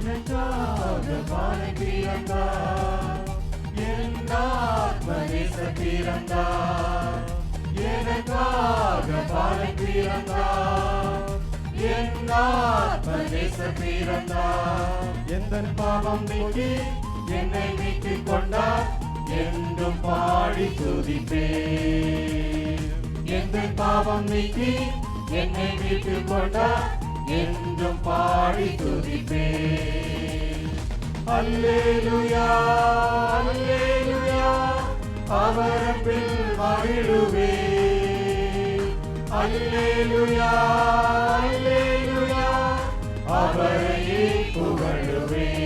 எனக்காக பாலன் பிறந்தார், என் ஆத்மநேசர் பிறந்தார். எனக்காக பாலன் பிறந்தார், என் ஆத்மநேசர் பிறந்தார். எந்தன் பாவம் நீக்கி என்னை மீட்டுக் கொண்டார், என்றும் பாடி துதிப்பேன். எந்தன் பாவம் நீக்கி என்னை மீட்டுக் கொண்டார், என்றும் பாடி துதிப்பேன். அல்லேலூயா அல்லேலூயா, அவர் அன்பில் மகிழுவேன். அல்லேலூயா அல்லேலூயா, அவரையே புகழுவேன்.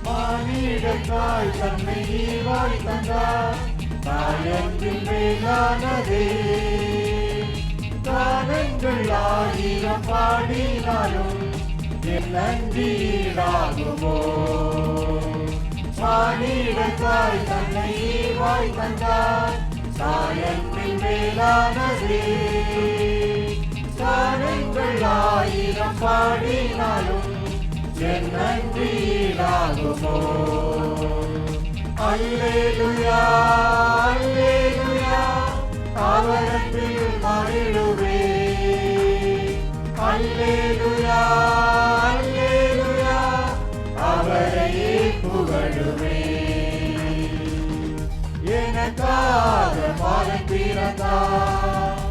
மானிடத்தாய் தன்னை ஈவாய் தந்தார், தாயன்பில் மேலானதே. தானங்கள் 1000 பாடினாலும் என் நன்றீடாகுமோ. மானிடத்தாய் தன்னை ஈவாய் தந்தார், தாயன்பில் மேலானதே. தானங்கள் 1000 பாடினாலும் என் நன்றீடாகுமோ. அல்லேலூயா அல்லேலூயா, அவர் அன்பில் மகிழுவேன். அல்லேலூயா அல்லேலூயா, அவரையே புகழுவேன். எனக்காக பாலன் பிறந்தார்,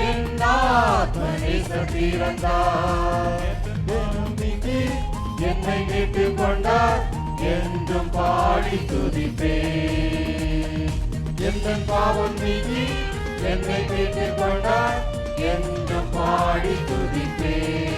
என் ஆத்மநேசர் பிறந்தார். என்னை மீட்டுக் கொண்டார், என்றும் பாடி துதிப்பேன். எந்தன் பாவம் நீக்கி என்னை மீட்டுக் கொண்டார், என்றும் பாடி துதிப்பேன்.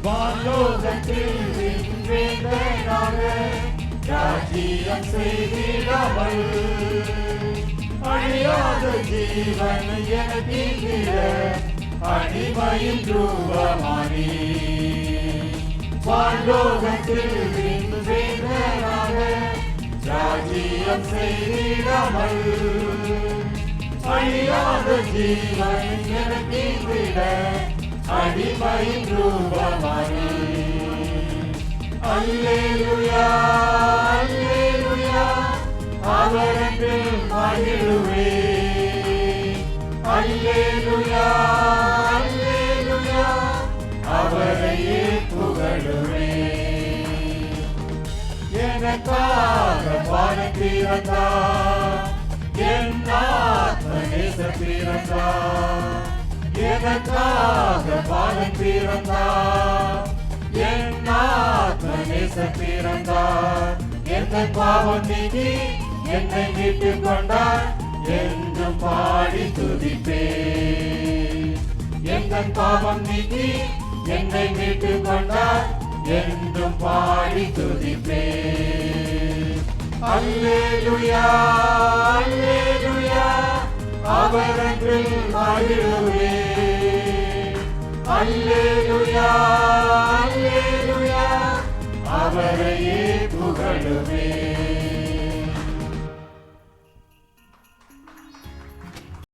வானோகத்தில் வேந்தனாக ராஜ்யம் செய்திடாமல், அழியாத ஜீவன் எனக்கிற அடிமையின் ரூபமானி. வானோகத்தில் வேந்தனாக ராஜ்யம் செய்திடாமல், அழியாத ஜீவன் எனக்கிற அடிமையின் ரூபமானி. அல்லேலூயா அல்லேலூயா, அவர் அன்பில் மகிழுவேன். அல்லேலூயா அல்லேலூயா, அவரையே புகழுவேன். எனக்காக பாலன் பிறந்தார், என் ஆத்மநேசர் பிறந்தார். எனக்காக பாலன் பிறந்தார், என் ஆத்மநேசர் பிறந்தார். எந்தன் பாவம் நீக்கி என்னை மீட்டுக் கொண்டார், என்றும் பாடி துதிப்பேன். எந்தன் பாவம் நீக்கி என்னை மீட்டுக் கொண்டார், என்றும் பாடி துதிப்பேன். அல்லேலூயா அல்லேலூயா, அவர் அன்பில் மகிழுவேன். அல்லேலூயா அல்லேலூயா, அவரையே புகழுவேன்.